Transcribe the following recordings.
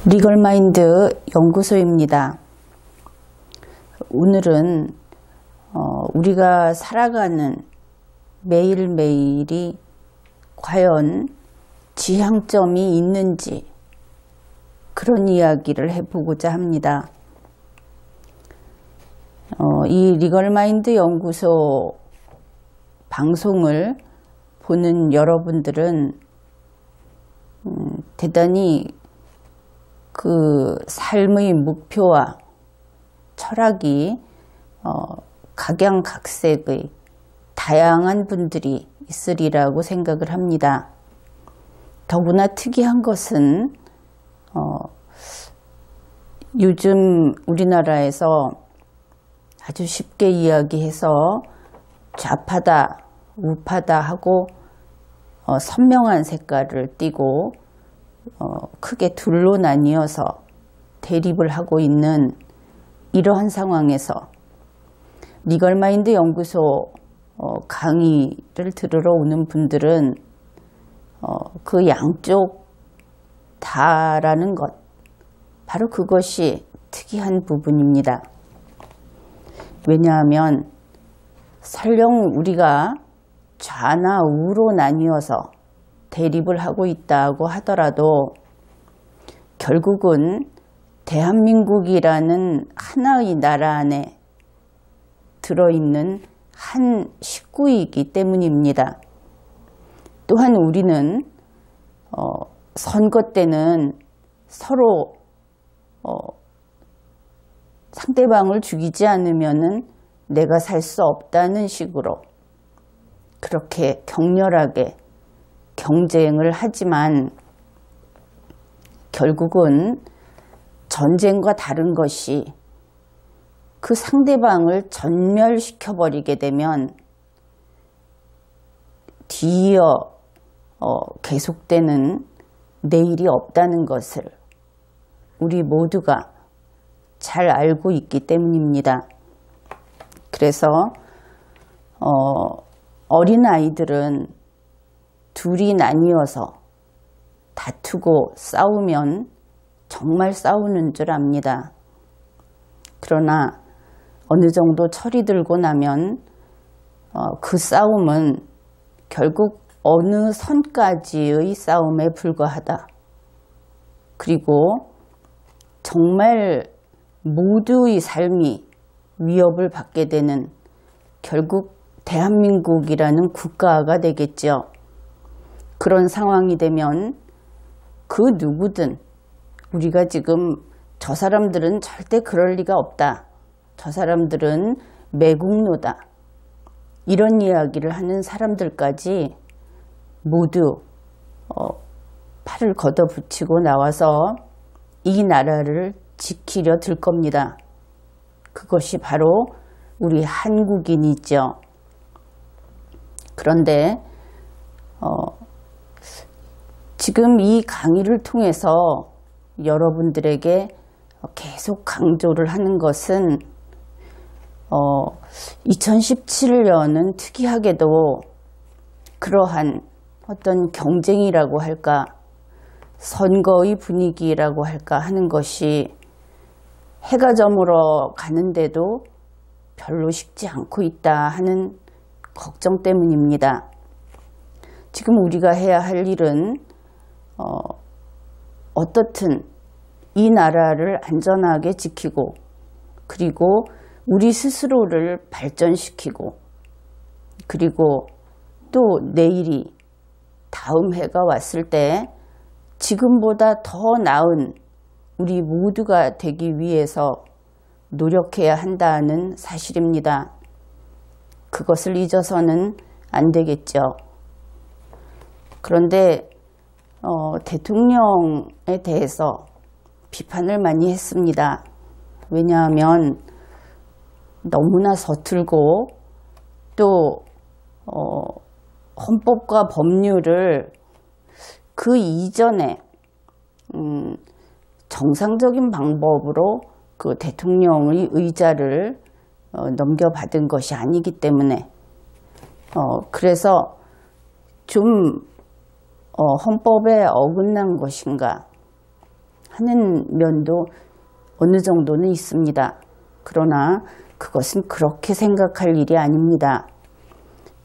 리걸마인드 연구소입니다. 오늘은 우리가 살아가는 매일매일이 과연 지향점이 있는지 그런 이야기를 해보고자 합니다. 이 리걸마인드 연구소 방송을 보는 여러분들은 대단히 그 삶의 목표와 철학이 각양각색의 다양한 분들이 있으리라고 생각을 합니다. 더구나 특이한 것은 요즘 우리나라에서 아주 쉽게 이야기해서 좌파다 우파다 하고 선명한 색깔을 띠고 크게 둘로 나뉘어서 대립을 하고 있는 이러한 상황에서 리걸마인드 연구소 강의를 들으러 오는 분들은 그 양쪽 다라는 것, 바로 그것이 특이한 부분입니다. 왜냐하면 설령 우리가 좌나 우로 나뉘어서 대립을 하고 있다고 하더라도 결국은 대한민국이라는 하나의 나라 안에 들어있는 한 식구이기 때문입니다. 또한 우리는 선거 때는 서로 상대방을 죽이지 않으면은 내가 살 수 없다는 식으로 그렇게 격렬하게 경쟁을 하지만 결국은 전쟁과 다른 것이 그 상대방을 전멸시켜버리게 되면 뒤이어 계속되는 내일이 없다는 것을 우리 모두가 잘 알고 있기 때문입니다. 그래서 어린아이들은 둘이 나뉘어서 다투고 싸우면 정말 싸우는 줄 압니다. 그러나 어느 정도 철이 들고 나면 그 싸움은 결국 어느 선까지의 싸움에 불과하다. 그리고 정말 모두의 삶이 위협을 받게 되는 결국 대한민국이라는 국가가 되겠죠. 그런 상황이 되면 그 누구든 우리가 지금 저 사람들은 절대 그럴 리가 없다. 저 사람들은 매국노다. 이런 이야기를 하는 사람들까지 모두 팔을 걷어붙이고 나와서 이 나라를 지키려 들 겁니다. 그것이 바로 우리 한국인이죠. 그런데 지금 이 강의를 통해서 여러분들에게 계속 강조를 하는 것은 2017년은 특이하게도 그러한 어떤 경쟁이라고 할까, 선거의 분위기라고 할까 하는 것이 해가 저물어 가는데도 별로 식지 않고 있다 하는 걱정 때문입니다. 지금 우리가 해야 할 일은 어떻든 이 나라를 안전하게 지키고 그리고 우리 스스로를 발전시키고 그리고 또 내일이 다음 해가 왔을 때 지금보다 더 나은 우리 모두가 되기 위해서 노력해야 한다는 사실입니다. 그것을 잊어서는 안 되겠죠. 그런데 대통령에 대해서 비판을 많이 했습니다. 왜냐하면 너무나 서툴고 또 헌법과 법률을 그 이전에 정상적인 방법으로 그 대통령의 의자를 넘겨받은 것이 아니기 때문에 그래서 좀 헌법에 어긋난 것인가 하는 면도 어느 정도는 있습니다. 그러나 그것은 그렇게 생각할 일이 아닙니다.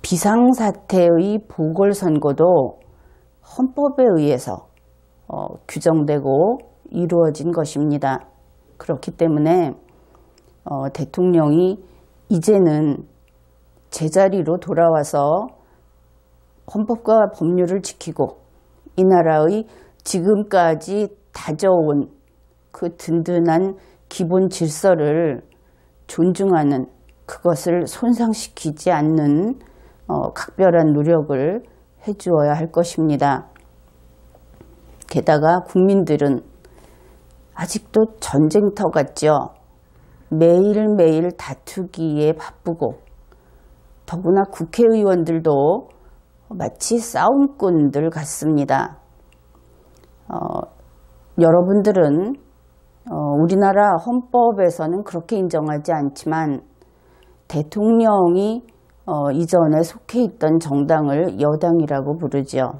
비상사태의 보궐선거도 헌법에 의해서 규정되고 이루어진 것입니다. 그렇기 때문에 대통령이 이제는 제자리로 돌아와서 헌법과 법률을 지키고 이 나라의 지금까지 다져온 그 든든한 기본 질서를 존중하는, 그것을 손상시키지 않는 각별한 노력을 해주어야 할 것입니다. 게다가 국민들은 아직도 전쟁터 같죠. 매일매일 다투기에 바쁘고, 더구나 국회의원들도 마치 싸움꾼들 같습니다. 여러분들은 우리나라 헌법에서는 그렇게 인정하지 않지만 대통령이 이전에 속해 있던 정당을 여당이라고 부르죠.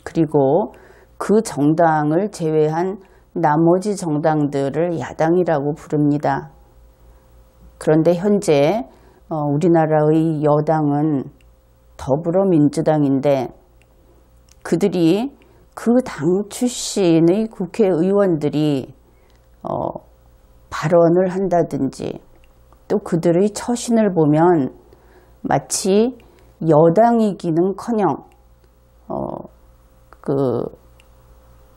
그리고 그 정당을 제외한 나머지 정당들을 야당이라고 부릅니다. 그런데 현재 우리나라의 여당은 더불어민주당인데, 그들이 그 당 출신의 국회의원들이 발언을 한다든지, 또 그들의 처신을 보면 마치 여당이기는커녕 그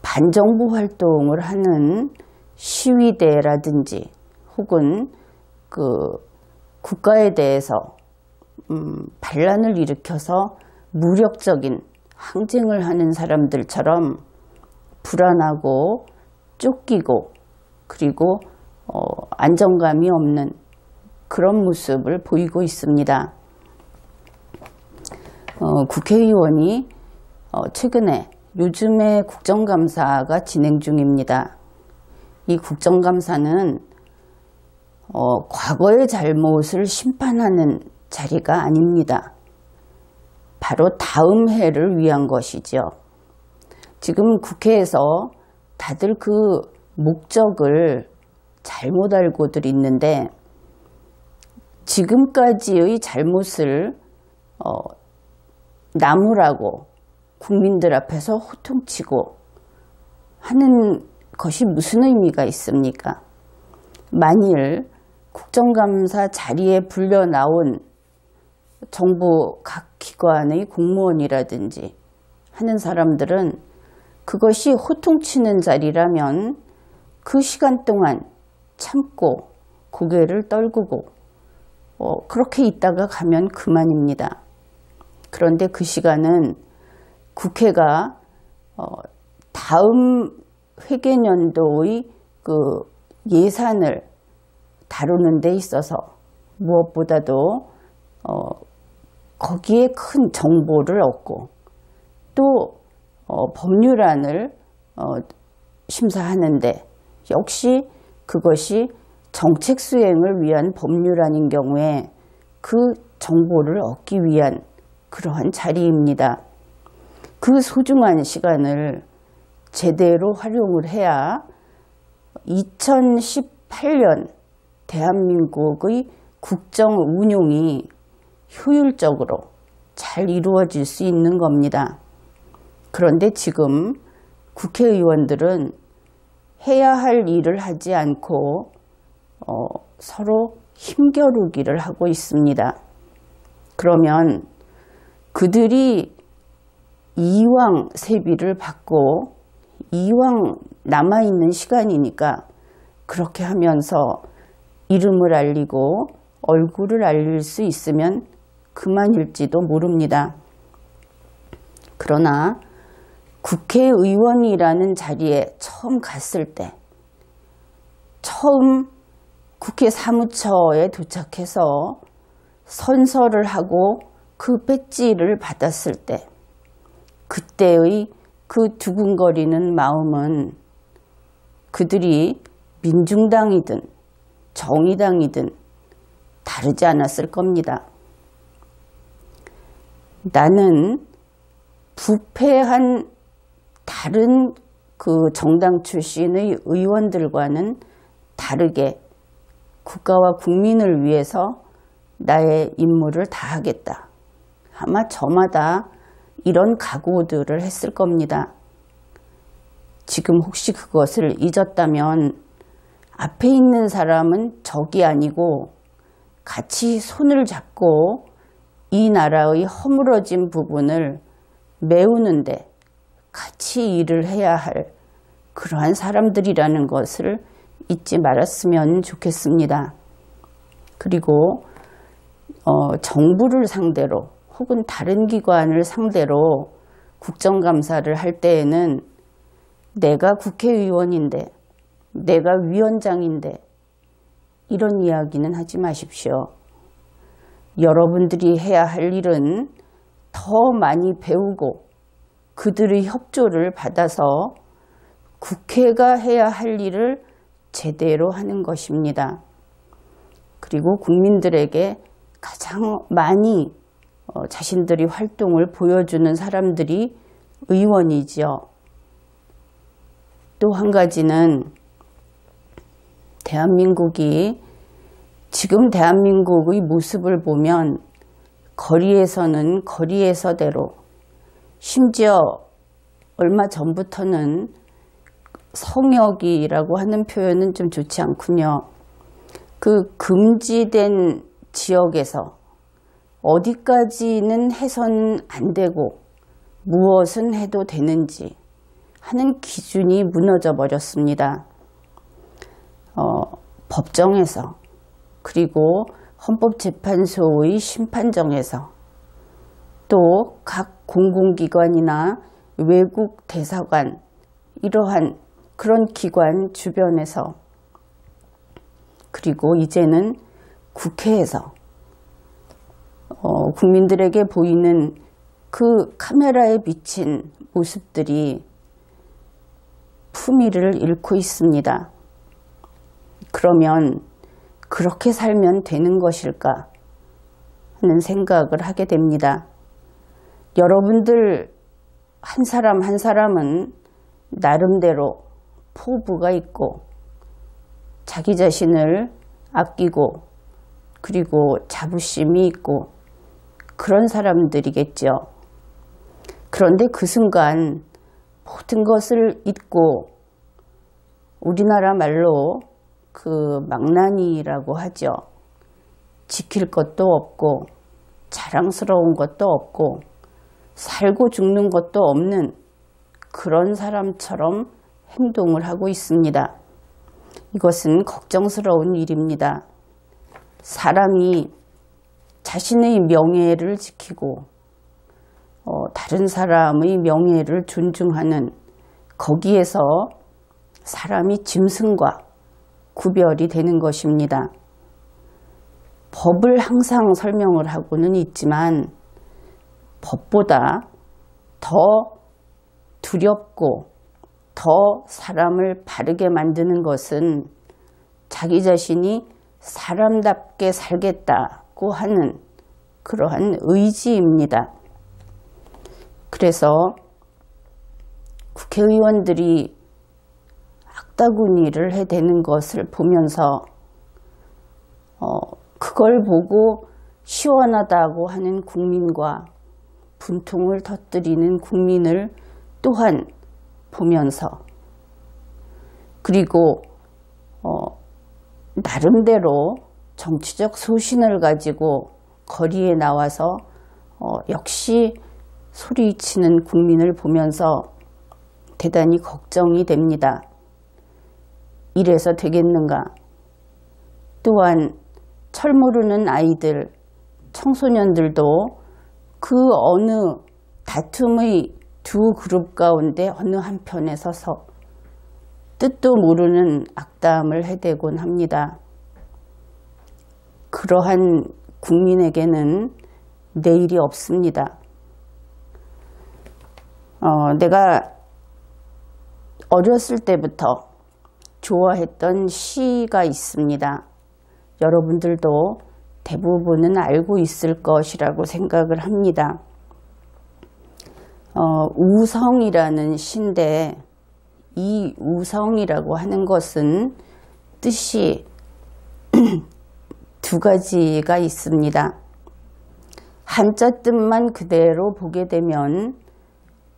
반정부 활동을 하는 시위대라든지, 혹은 그 국가에 대해서 반란을 일으켜서 무력적인 항쟁을 하는 사람들처럼 불안하고 쫓기고, 그리고 안정감이 없는 그런 모습을 보이고 있습니다. 국회의원이 최근에 요즘에 국정감사가 진행 중입니다. 이 국정감사는 과거의 잘못을 심판하는 자리가 아닙니다. 바로 다음 해를 위한 것이죠. 지금 국회에서 다들 그 목적을 잘못 알고들 있는데, 지금까지의 잘못을 나무라고 국민들 앞에서 호통치고 하는 것이 무슨 의미가 있습니까? 만일 국정감사 자리에 불려 나온 정부 각 기관의 공무원이라든지 하는 사람들은 그것이 호통치는 자리라면 그 시간 동안 참고 고개를 떨구고 그렇게 있다가 가면 그만입니다. 그런데 그 시간은 국회가 다음 회계연도의 그 예산을 다루는 데 있어서 무엇보다도 거기에 큰 정보를 얻고, 또 법률안을 심사하는데 역시 그것이 정책 수행을 위한 법률안인 경우에 그 정보를 얻기 위한 그러한 자리입니다. 그 소중한 시간을 제대로 활용을 해야 2018년 대한민국의 국정 운용이 효율적으로 잘 이루어질 수 있는 겁니다. 그런데 지금 국회의원들은 해야 할 일을 하지 않고 서로 힘겨루기를 하고 있습니다. 그러면 그들이 이왕 세비를 받고 이왕 남아있는 시간이니까 그렇게 하면서 이름을 알리고 얼굴을 알릴 수 있으면 그만일지도 모릅니다. 그러나 국회의원이라는 자리에 처음 갔을 때, 처음 국회 사무처에 도착해서 선서를 하고 그 배지를 받았을 때, 그때의 그 두근거리는 마음은 그들이 민중당이든 정의당이든 다르지 않았을 겁니다. 나는 부패한 다른 그 정당 출신의 의원들과는 다르게 국가와 국민을 위해서 나의 임무를 다하겠다. 아마 저마다 이런 각오들을 했을 겁니다. 지금 혹시 그것을 잊었다면 앞에 있는 사람은 적이 아니고 같이 손을 잡고 이 나라의 허물어진 부분을 메우는데 같이 일을 해야 할 그러한 사람들이라는 것을 잊지 말았으면 좋겠습니다. 그리고 정부를 상대로 혹은 다른 기관을 상대로 국정감사를 할 때에는 내가 국회의원인데, 내가 위원장인데 이런 이야기는 하지 마십시오. 여러분들이 해야 할 일은 더 많이 배우고 그들의 협조를 받아서 국회가 해야 할 일을 제대로 하는 것입니다. 그리고 국민들에게 가장 많이 자신들이 활동을 보여주는 사람들이 의원이지요. 또 한 가지는 지금 대한민국의 모습을 보면 거리에서는 거리에서대로, 심지어 얼마 전부터는 성역이라고 하는 표현은 좀 좋지 않군요. 그 금지된 지역에서 어디까지는 해서는 안 되고 무엇은 해도 되는지 하는 기준이 무너져 버렸습니다. 법정에서, 그리고 헌법재판소의 심판정에서, 또 각 공공기관이나 외국 대사관, 이러한 그런 기관 주변에서, 그리고 이제는 국회에서 국민들에게 보이는 그 카메라에 비친 모습들이 품위를 잃고 있습니다. 그러면 그렇게 살면 되는 것일까 하는 생각을 하게 됩니다. 여러분들 한 사람 한 사람은 나름대로 포부가 있고 자기 자신을 아끼고 그리고 자부심이 있고 그런 사람들이겠죠. 그런데 그 순간 모든 것을 잊고 우리나라 말로 그 망나니라고 하죠. 지킬 것도 없고 자랑스러운 것도 없고 살고 죽는 것도 없는 그런 사람처럼 행동을 하고 있습니다. 이것은 걱정스러운 일입니다. 사람이 자신의 명예를 지키고 다른 사람의 명예를 존중하는, 거기에서 사람이 짐승과 구별이 되는 것입니다. 법을 항상 설명을 하고는 있지만 법보다 더 두렵고 더 사람을 바르게 만드는 것은 자기 자신이 사람답게 살겠다고 하는 그러한 의지입니다. 그래서 국회의원들이 악다구니를 해대는 것을 보면서 그걸 보고 시원하다고 하는 국민과 분통을 터뜨리는 국민을 또한 보면서, 그리고 나름대로 정치적 소신을 가지고 거리에 나와서 역시 소리치는 국민을 보면서 대단히 걱정이 됩니다. 이래서 되겠는가? 또한 철 모르는 아이들, 청소년들도 그 어느 다툼의 두 그룹 가운데 어느 한편에 서서 뜻도 모르는 악담을 해대곤 합니다. 그러한 국민에게는 내일이 없습니다. 내가 어렸을 때부터 좋아했던 시가 있습니다. 여러분들도 대부분은 알고 있을 것이라고 생각을 합니다. 우성이라는 시인데 이 우성이라고 하는 것은 뜻이 두 가지가 있습니다. 한자 뜻만 그대로 보게 되면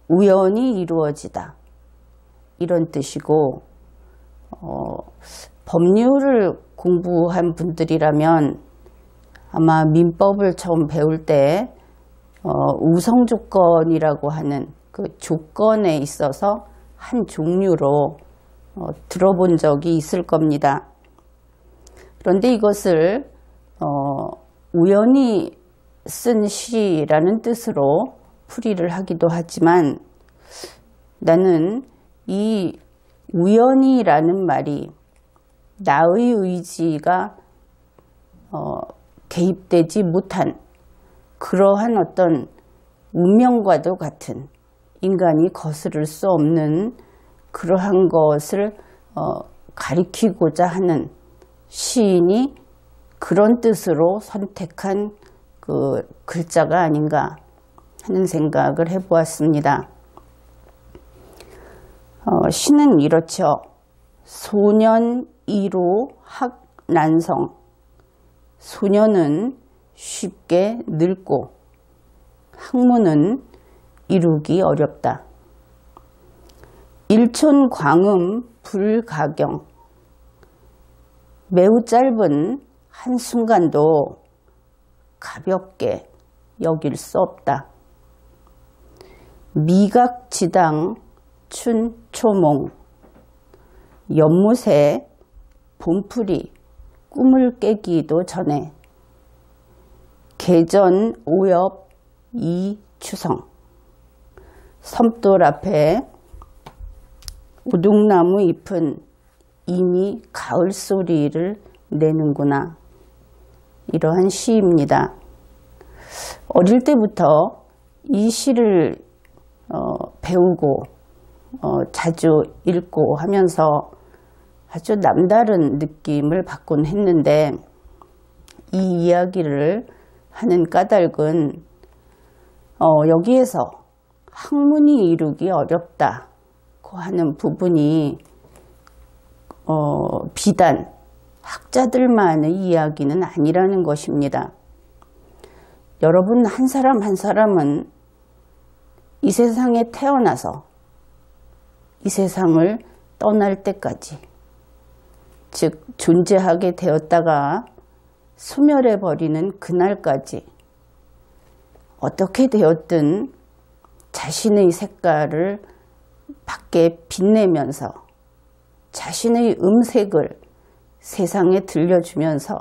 우연히 이루어지다 이런 뜻이고, 법률을 공부한 분들이라면 아마 민법을 처음 배울 때 우성조건이라고 하는 그 조건에 있어서 한 종류로 들어본 적이 있을 겁니다. 그런데 이것을 우연히 쓴 시라는 뜻으로 풀이를 하기도 하지만, 나는 이 우연이라는 말이 나의 의지가 개입되지 못한 그러한 어떤 운명과도 같은, 인간이 거스를 수 없는 그러한 것을 가리키고자 하는 시인이 그런 뜻으로 선택한 그 글자가 아닌가 하는 생각을 해보았습니다. 시는 이렇죠. 소년 이로 학 난성. 소년은 쉽게 늙고 학문은 이루기 어렵다. 일촌 광음 불가경. 매우 짧은 한순간도 가볍게 여길 수 없다. 미각지당 춘초몽. 연못에 봄풀이 꿈을 깨기도 전에 개전 오엽 이추성. 섬돌 앞에 오동나무 잎은 이미 가을 소리를 내는구나. 이러한 시입니다. 어릴 때부터 이 시를 배우고 자주 읽고 하면서 아주 남다른 느낌을 받곤 했는데, 이 이야기를 하는 까닭은 여기에서 학문이 이루기 어렵다고 하는 부분이 비단 학자들만의 이야기는 아니라는 것입니다. 여러분 한 사람 한 사람은 이 세상에 태어나서 이 세상을 떠날 때까지, 즉 존재하게 되었다가 소멸해버리는 그날까지 어떻게 되었든 자신의 색깔을 밖에 빛내면서 자신의 음색을 세상에 들려주면서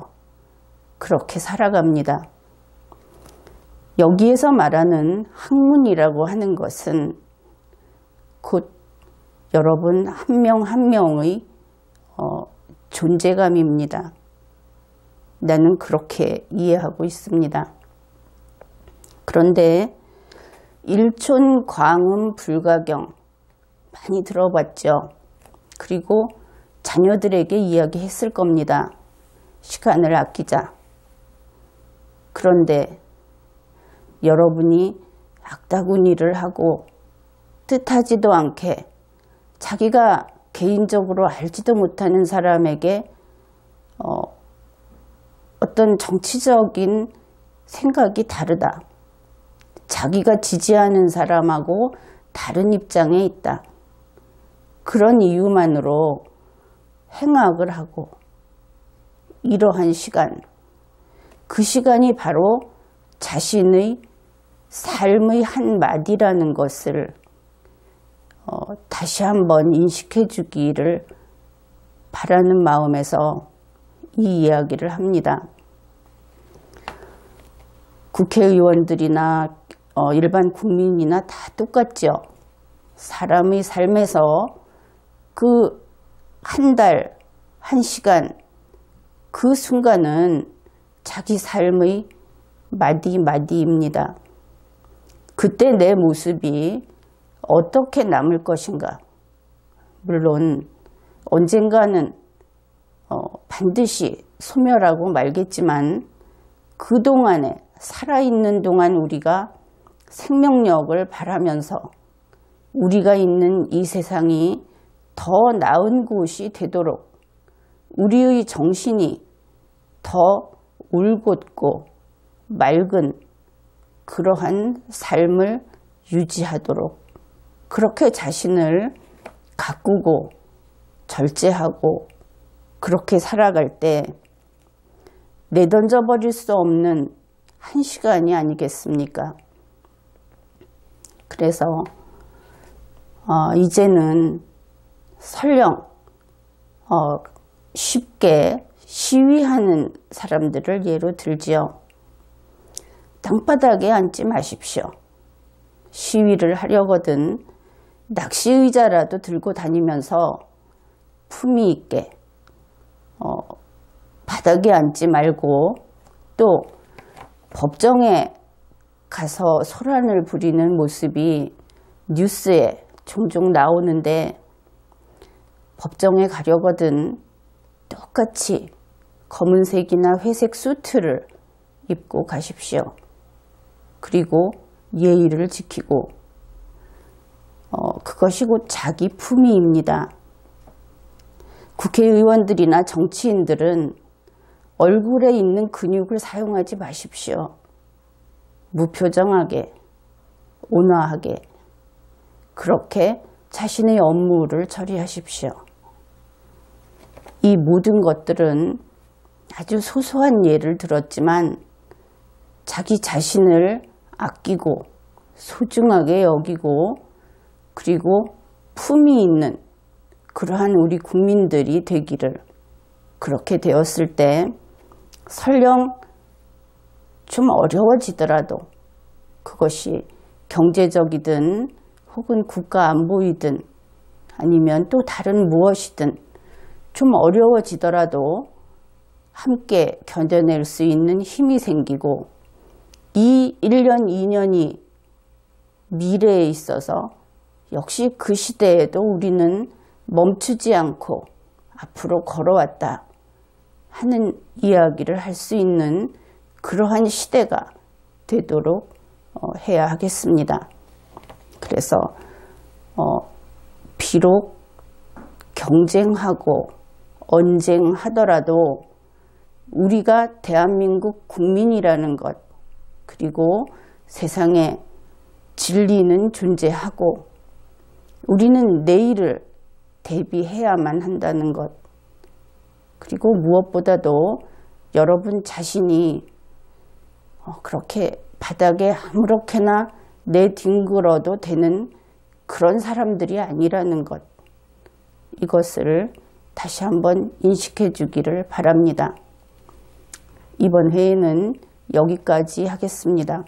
그렇게 살아갑니다. 여기에서 말하는 학문이라고 하는 것은 곧 여러분 한 명 한 명의 존재감입니다. 나는 그렇게 이해하고 있습니다. 그런데 일촌 광음 불가경 많이 들어봤죠. 그리고 자녀들에게 이야기했을 겁니다. 시간을 아끼자. 그런데 여러분이 악다구니를 하고 뜻하지도 않게 자기가 개인적으로 알지도 못하는 사람에게 어떤 정치적인 생각이 다르다. 자기가 지지하는 사람하고 다른 입장에 있다. 그런 이유만으로 행악을 하고 이러한 시간, 그 시간이 바로 자신의 삶의 한 마디라는 것을 다시 한번 인식해 주기를 바라는 마음에서 이 이야기를 합니다. 국회의원들이나 일반 국민이나 다 똑같죠. 사람의 삶에서 그 한 달, 한 시간, 그 순간은 자기 삶의 마디마디입니다. 그때 내 모습이 어떻게 남을 것인가. 물론 언젠가는 반드시 소멸하고 말겠지만, 그동안에 살아있는 동안 우리가 생명력을 바라면서 우리가 있는 이 세상이 더 나은 곳이 되도록 우리의 정신이 더 올곧고 맑은 그러한 삶을 유지하도록 그렇게 자신을 가꾸고 절제하고 그렇게 살아갈 때 내던져 버릴 수 없는 한 시간이 아니겠습니까? 그래서 이제는 설령 쉽게 시위하는 사람들을 예로 들지요. 땅바닥에 앉지 마십시오. 시위를 하려거든 낚시의자라도 들고 다니면서 품위 있게 바닥에 앉지 말고 또 법정에 가서 소란을 부리는 모습이 뉴스에 종종 나오는데 법정에 가려거든 똑같이 검은색이나 회색 수트를 입고 가십시오. 그리고 예의를 지키고 그것이 곧 자기 품위입니다. 국회의원들이나 정치인들은 얼굴에 있는 근육을 사용하지 마십시오. 무표정하게, 온화하게 그렇게 자신의 업무를 처리하십시오. 이 모든 것들은 아주 소소한 예를 들었지만 자기 자신을 아끼고 소중하게 여기고 그리고 품위 있는 그러한 우리 국민들이 되기를 그렇게 되었을 때 설령 좀 어려워지더라도 그것이 경제적이든 혹은 국가 안보이든 아니면 또 다른 무엇이든 좀 어려워지더라도 함께 견뎌낼 수 있는 힘이 생기고 이 1년, 2년이 미래에 있어서 역시 그 시대에도 우리는 멈추지 않고 앞으로 걸어왔다 하는 이야기를 할 수 있는 그러한 시대가 되도록 해야 하겠습니다. 그래서 비록 경쟁하고 언쟁하더라도 우리가 대한민국 국민이라는 것 그리고 세상에 진리는 존재하고 우리는 내일을 대비해야만 한다는 것 그리고 무엇보다도 여러분 자신이 그렇게 바닥에 아무렇게나 내뒹굴어도 되는 그런 사람들이 아니라는 것 이것을 다시 한번 인식해 주기를 바랍니다. 이번 회에는 여기까지 하겠습니다.